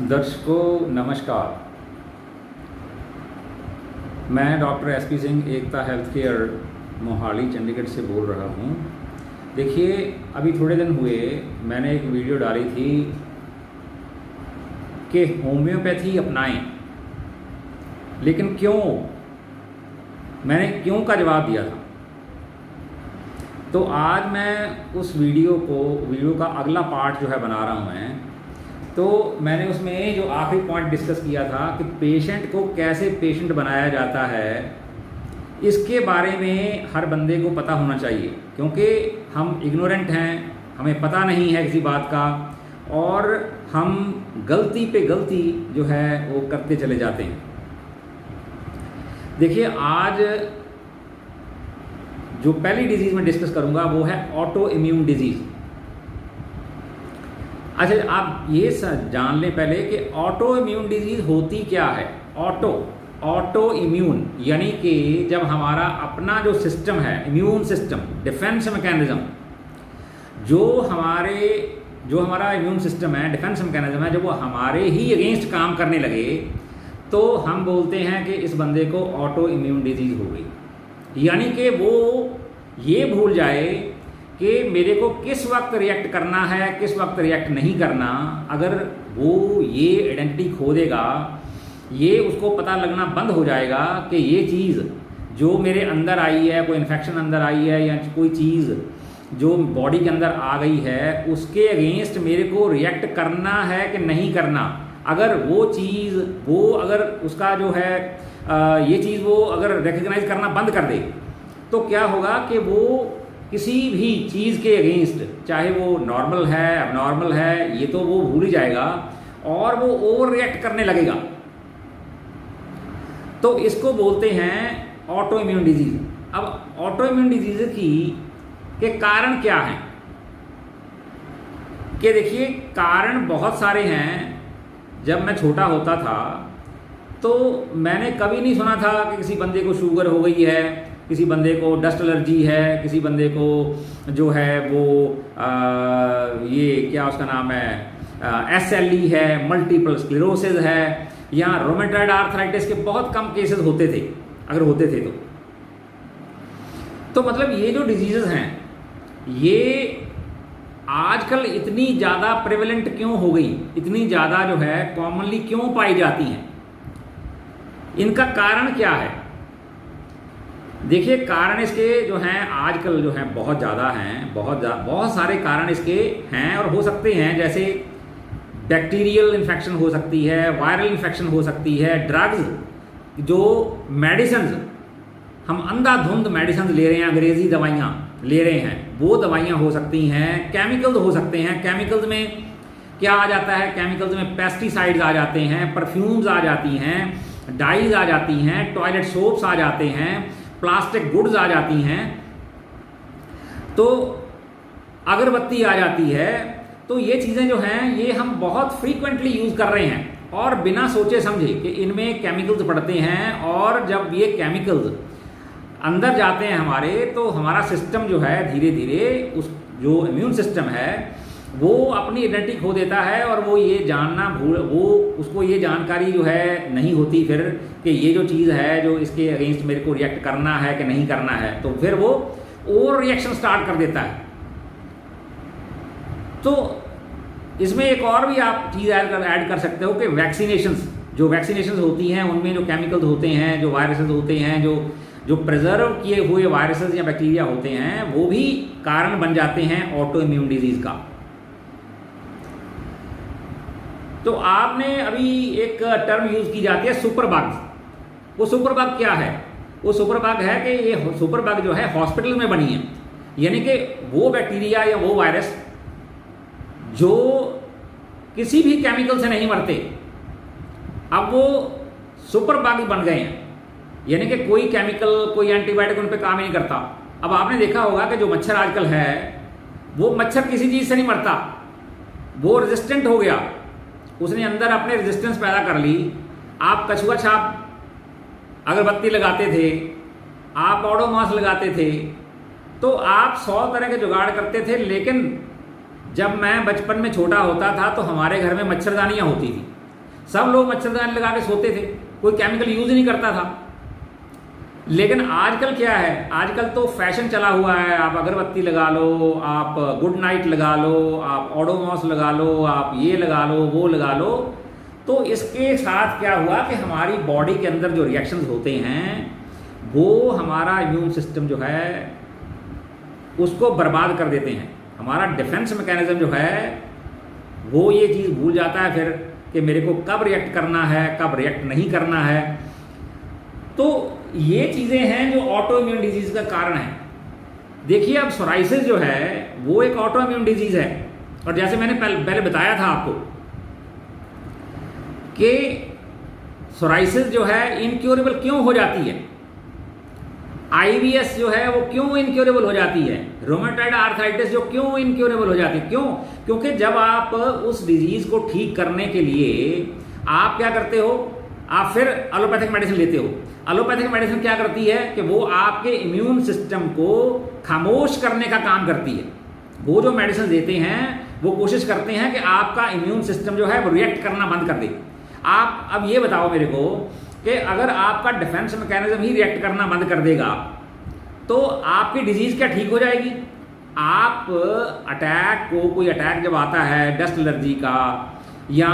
दर्शकों नमस्कार, मैं डॉक्टर एसपी सिंह एकता हेल्थ केयर मोहाली चंडीगढ़ से बोल रहा हूँ। देखिए, अभी थोड़े दिन हुए मैंने एक वीडियो डाली थी कि होम्योपैथी अपनाएं, लेकिन क्यों, मैंने क्यों का जवाब दिया था। तो आज मैं उस वीडियो का अगला पार्ट जो है बना रहा हूँ मैं। तो मैंने उसमें जो आखिरी पॉइंट डिस्कस किया था कि पेशेंट को कैसे पेशेंट बनाया जाता है, इसके बारे में हर बंदे को पता होना चाहिए, क्योंकि हम इग्नोरेंट हैं, हमें पता नहीं है किसी बात का और हम गलती पे गलती जो है वो करते चले जाते हैं। देखिए, आज जो पहली डिजीज़ मैं डिस्कस करूंगा वो है ऑटो इम्यून डिजीज़। अच्छा, आप ये जान लें पहले कि ऑटो इम्यून डिजीज़ होती क्या है। ऑटो इम्यून यानी कि जब हमारा अपना जो सिस्टम है, इम्यून सिस्टम, डिफेंस मैकेनिज्म, जो हमारा इम्यून सिस्टम है, डिफेंस मैकेनिज्म है, जब वो हमारे ही अगेंस्ट काम करने लगे तो हम बोलते हैं कि इस बंदे को ऑटो इम्यून डिजीज़ हो गई। यानी कि वो ये भूल जाए कि मेरे को किस वक्त रिएक्ट करना है, किस वक्त रिएक्ट नहीं करना। अगर वो ये आइडेंटिटी खो देगा, ये उसको पता लगना बंद हो जाएगा कि ये चीज़ जो मेरे अंदर आई है, कोई इन्फेक्शन अंदर आई है या कोई चीज़ जो बॉडी के अंदर आ गई है, उसके अगेंस्ट मेरे को रिएक्ट करना है कि नहीं करना। अगर वो चीज़ अगर उसका जो है ये चीज़ वो अगर रिकग्नाइज करना बंद कर दे तो क्या होगा कि वो किसी भी चीज़ के अगेंस्ट, चाहे वो नॉर्मल है, अबनॉर्मल है, ये तो वो भूल ही जाएगा और वो ओवर रिएक्ट करने लगेगा। तो इसको बोलते हैं ऑटो इम्यून डिजीज। अब ऑटो इम्यून डिजीज के कारण क्या हैं कि देखिए, कारण बहुत सारे हैं। जब मैं छोटा होता था तो मैंने कभी नहीं सुना था कि किसी बंदे को शुगर हो गई है, किसी बंदे को डस्ट एलर्जी है, किसी बंदे को जो है वो ये क्या उसका नाम है SLE है, मल्टीपल स्क्लेरोसिस है, या रोमेटॉइड आर्थराइटिस के बहुत कम केसेस होते थे, अगर होते थे तो मतलब ये जो डिजीजेस हैं ये आजकल इतनी ज़्यादा प्रेवलेंट क्यों हो गई, इतनी ज़्यादा जो है कॉमनली क्यों पाई जाती हैं, इनका कारण क्या है। देखिए, कारण इसके जो हैं आजकल जो हैं बहुत ज़्यादा हैं, बहुत सारे कारण इसके हैं और हो सकते हैं। जैसे बैक्टीरियल इन्फेक्शन हो सकती है, वायरल इन्फेक्शन हो सकती है, ड्रग्स, जो मेडिसिन हम अंधाधुंध मेडिसिन ले रहे हैं, अंग्रेजी दवाइयाँ ले रहे हैं, वो दवाइयाँ हो सकती हैं। केमिकल्स हो सकते हैं। केमिकल्स में क्या आ जाता है, केमिकल्स में पेस्टिसाइड्स आ जाते हैं, परफ्यूम्स आ जाती हैं, डाइज आ जाती हैं, टॉयलेट सोप्स आ जाते हैं, प्लास्टिक गुड्स आ जाती हैं, तो अगरबत्ती आ जाती है। तो ये चीज़ें जो हैं ये हम बहुत फ्रीक्वेंटली यूज़ कर रहे हैं और बिना सोचे समझे कि इनमें केमिकल्स पड़ते हैं। और जब ये केमिकल्स अंदर जाते हैं हमारे, तो हमारा सिस्टम जो है धीरे धीरे उस जो इम्यून सिस्टम है वो अपनी आइडेंटिटी खो देता है और वो ये उसको ये जानकारी जो है नहीं होती फिर कि ये जो चीज़ है जो इसके अगेंस्ट मेरे को रिएक्ट करना है कि नहीं करना है, तो फिर वो ओवर रिएक्शन स्टार्ट कर देता है। तो इसमें एक और भी आप चीज़ ऐड कर सकते हो कि जो वैक्सीनेशंस होती हैं उनमें जो केमिकल्स होते हैं, जो वायरसेस होते हैं, जो प्रिजर्व किए हुए वायरसेस या बैक्टीरिया होते हैं, वो भी कारण बन जाते हैं ऑटो इम्यून डिजीज का। तो आपने अभी एक टर्म यूज की जाती है सुपर बग। वो सुपर बग क्या है? वो सुपर बग है कि ये सुपर बग जो है हॉस्पिटल में बनी है, यानी कि वो बैक्टीरिया या वो वायरस जो किसी भी केमिकल से नहीं मरते, अब वो सुपर बग बन गए हैं। यानी कि कोई केमिकल, कोई एंटीबायोटिक उन पर काम ही नहीं करता। अब आपने देखा होगा कि जो मच्छर आजकल है वो मच्छर किसी चीज़ से नहीं मरता, वो रेजिस्टेंट हो गया, उसने अंदर अपने रेजिस्टेंस पैदा कर ली। आप कछुआ छाप अगरबत्ती लगाते थे, आप ओडोमॉस लगाते थे, तो आप 100 तरह के जुगाड़ करते थे, लेकिन जब मैं बचपन में छोटा होता था तो हमारे घर में मच्छरदानियाँ होती थी, सब लोग मच्छरदानी लगा के सोते थे, कोई केमिकल यूज़ ही नहीं करता था। लेकिन आजकल क्या है, आजकल तो फैशन चला हुआ है, आप अगरबत्ती लगा लो, आप गुड नाइट लगा लो, आप ओडोमॉस लगा लो, आप ये लगा लो, वो लगा लो। तो इसके साथ क्या हुआ कि हमारी बॉडी के अंदर जो रिएक्शंस होते हैं वो हमारा इम्यून सिस्टम जो है उसको बर्बाद कर देते हैं। हमारा डिफेंस मैकेनिज्म जो है वो ये चीज़ भूल जाता है फिर कि मेरे को कब रिएक्ट करना है, कब रिएक्ट नहीं करना है। तो ये चीज़ें हैं जो ऑटो इम्यून डिजीज़ का कारण है। देखिए, अब सोराइसिस जो है वो एक ऑटो इम्यून डिजीज़ है, और जैसे मैंने पहले बताया था आपको कि सोराइसिस जो है इनक्योरेबल क्यों हो जाती है, IBS जो है वो क्यों इनक्योरेबल हो जाती है, रोमेटॉइड आर्थराइटिस जो क्यों इनक्योरेबल हो जाती है, क्यों? क्योंकि जब आप उस डिजीज़ को ठीक करने के लिए आप क्या करते हो, आप फिर एलोपैथिक मेडिसिन लेते हो। एलोपैथिक मेडिसिन क्या करती है कि वो आपके इम्यून सिस्टम को खामोश करने का काम करती है। वो जो मेडिसिन देते हैं वो कोशिश करते हैं कि आपका इम्यून सिस्टम जो है वो रिएक्ट करना बंद कर दे। आप अब ये बताओ मेरे को कि अगर आपका डिफेंस मैकेनिज्म ही रिएक्ट करना बंद कर देगा तो आपकी डिजीज़ क्या ठीक हो जाएगी? आप अटैक को, कोई अटैक जब आता है डस्ट एलर्जी का या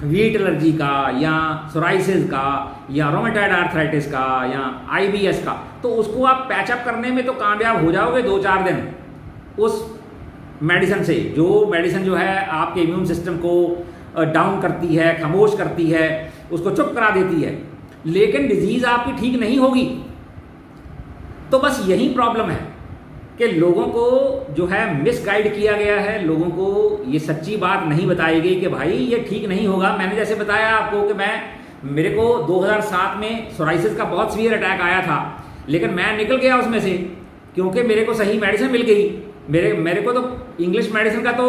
वीट एलर्जी का या सोराइसिस का या रोमेटॉइड आर्थराइटिस का या IBS का, तो उसको आप पैचअप करने में तो कामयाब हो जाओगे 2-4 दिन उस मेडिसिन से। जो मेडिसिन जो है आपके इम्यून सिस्टम को डाउन करती है, खामोश करती है, उसको चुप करा देती है, लेकिन डिजीज़ आपकी ठीक नहीं होगी। तो बस यही प्रॉब्लम है कि लोगों को जो है मिसगाइड किया गया है, लोगों को ये सच्ची बात नहीं बताई गई कि भाई ये ठीक नहीं होगा। मैंने जैसे बताया आपको कि मेरे को 2007 में सोराइसिस का बहुत सीवियर अटैक आया था, लेकिन मैं निकल गया उसमें से क्योंकि मेरे को सही मेडिसिन मिल गई। मेरे को तो इंग्लिश मेडिसिन का तो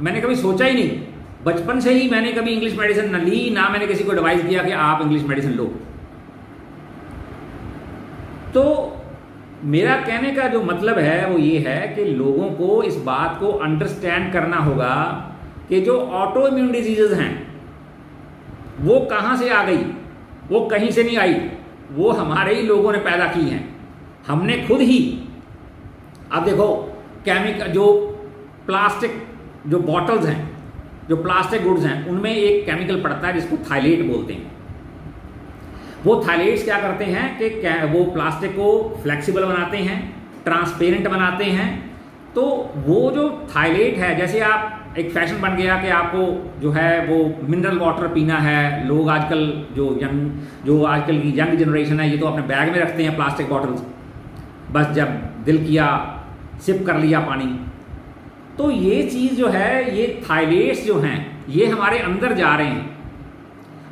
मैंने कभी सोचा ही नहीं, बचपन से ही मैंने कभी इंग्लिश मेडिसिन न ली, ना मैंने किसी को एडवाइस किया कि आप इंग्लिश मेडिसिन लो। तो मेरा कहने का जो मतलब है वो ये है कि लोगों को इस बात को अंडरस्टैंड करना होगा कि जो ऑटो इम्यून डिजीजेज हैं वो कहाँ से आ गई, वो कहीं से नहीं आई, वो हमारे ही लोगों ने पैदा की हैं, हमने खुद ही। अब देखो, केमिकल जो प्लास्टिक जो बॉटल्स हैं, जो प्लास्टिक गुड्स हैं, उनमें एक केमिकल पड़ता है जिसको थायलेट बोलते हैं। वो थायलेट्स क्या करते हैं कि वो प्लास्टिक को फ्लेक्सिबल बनाते हैं, ट्रांसपेरेंट बनाते हैं। तो वो जो थायलेट है, जैसे आप एक फैशन बन गया कि आपको जो है वो मिनरल वाटर पीना है। लोग आजकल जो आजकल की यंग जनरेशन है ये तो अपने बैग में रखते हैं प्लास्टिक बॉटल्स, बस जब दिल किया सिप कर लिया पानी। तो ये चीज़ जो है, ये थायलेट्स जो हैं ये हमारे अंदर जा रहे हैं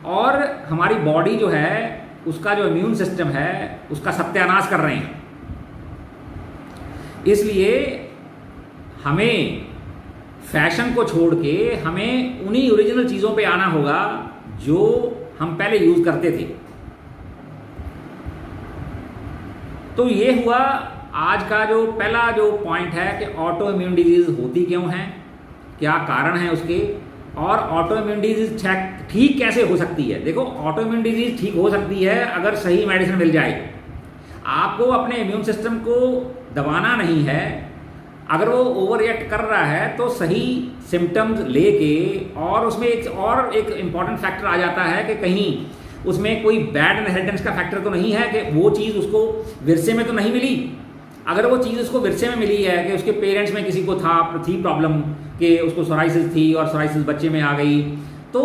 और हमारी बॉडी जो है उसका जो इम्यून सिस्टम है उसका सत्यानाश कर रहे हैं। इसलिए हमें फैशन को छोड़ के हमें उन्हीं ओरिजिनल चीज़ों पे आना होगा जो हम पहले यूज़ करते थे। तो ये हुआ आज का जो पहला जो पॉइंट है कि ऑटो इम्यून डिजीज़ होती क्यों हैं, क्या कारण है उसके, और ऑटो इम्यून डिजीज़ ठीक कैसे हो सकती है। देखो, ऑटो इम्यून डिजीज़ ठीक हो सकती है अगर सही मेडिसिन मिल जाए। आपको अपने इम्यून सिस्टम को दबाना नहीं है। अगर वो ओवर रिएक्ट कर रहा है तो सही सिम्टम्स लेके, और उसमें एक इम्पॉर्टेंट फैक्टर आ जाता है कि कहीं उसमें कोई बैड इनहेरिटेंस का फैक्टर तो नहीं है कि वो चीज़ उसको विरसे में तो नहीं मिली। अगर वो चीज़ उसको विरसे में मिली है कि उसके पेरेंट्स में किसी को थी प्रॉब्लम कि उसको सोराइसिस थी और सोराइसिस बच्चे में आ गई, तो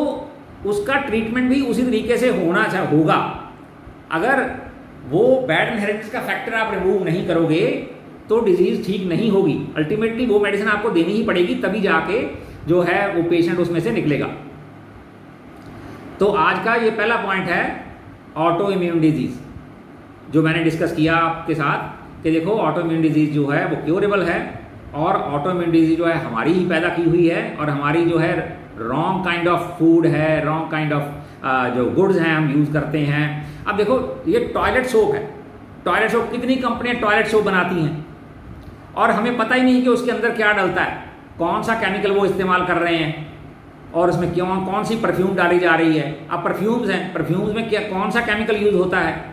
उसका ट्रीटमेंट भी उसी तरीके से होगा। अगर वो बैड इनहेरिटेंस का फैक्टर आप रिमूव नहीं करोगे तो डिजीज़ ठीक नहीं होगी। अल्टीमेटली वो मेडिसिन आपको देनी ही पड़ेगी, तभी जाके जो है वो पेशेंट उसमें से निकलेगा। तो आज का ये पहला पॉइंट है ऑटो इम्यून डिजीज़, जो मैंने डिस्कस किया आपके साथ कि देखो ऑटो इम्यून डिजीज़ जो है वो क्योरेबल है, और ऑटो इम्यून डिजीज़ जो है हमारी ही पैदा की हुई है, और हमारी जो है रॉन्ग काइंड ऑफ फूड है, रॉन्ग काइंड ऑफ जो गुड्स हैं हम यूज़ करते हैं। अब देखो, ये टॉयलेट सोप है, टॉयलेट सोप कितनी कंपनियां टॉयलेट सोप बनाती हैं, और हमें पता ही नहीं कि उसके अंदर क्या डलता है, कौन सा केमिकल वो इस्तेमाल कर रहे हैं और उसमें क्यों कौन सी परफ्यूम डाली जा रही है। अब परफ्यूम्स हैं, परफ्यूम्स में क्या कौन सा केमिकल यूज़ होता है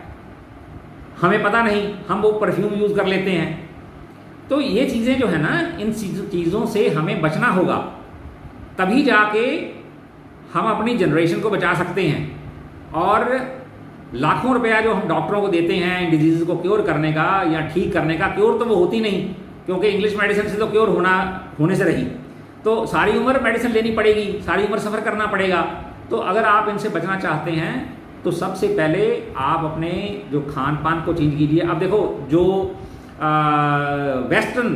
हमें पता नहीं, हम वो परफ्यूम यूज़ कर लेते हैं। तो ये चीज़ें जो है ना, इन चीज़ों से हमें बचना होगा, तभी जाके हम अपनी जनरेशन को बचा सकते हैं। और लाखों रुपया जो हम डॉक्टरों को देते हैं डिजीज़ को क्योर करने का या ठीक करने का, क्योर तो वो होती नहीं, क्योंकि इंग्लिश मेडिसिन से तो क्योर होने से रही, तो सारी उम्र मेडिसिन लेनी पड़ेगी, सारी उम्र सफ़र करना पड़ेगा। तो अगर आप इनसे बचना चाहते हैं तो सबसे पहले आप अपने जो खान पान को चेंज कीजिए। अब देखो जो वेस्टर्न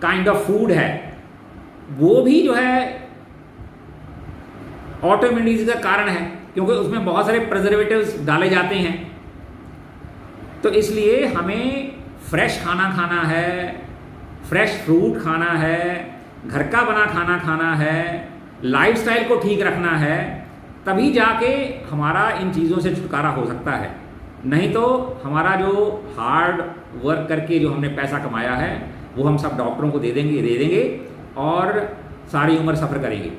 काइंड ऑफ फूड है वो भी जो है ऑटोइम्यून डिजीज का कारण है, क्योंकि उसमें बहुत सारे प्रिजर्वेटिव्स डाले जाते हैं। तो इसलिए हमें फ्रेश खाना खाना है, फ्रेश फ्रूट खाना है, घर का बना खाना खाना है, लाइफस्टाइल को ठीक रखना है, तभी जाके हमारा इन चीज़ों से छुटकारा हो सकता है। नहीं तो हमारा जो हार्ड वर्क करके जो हमने पैसा कमाया है वो हम सब डॉक्टरों को दे देंगे और सारी उम्र सफ़र करेंगे।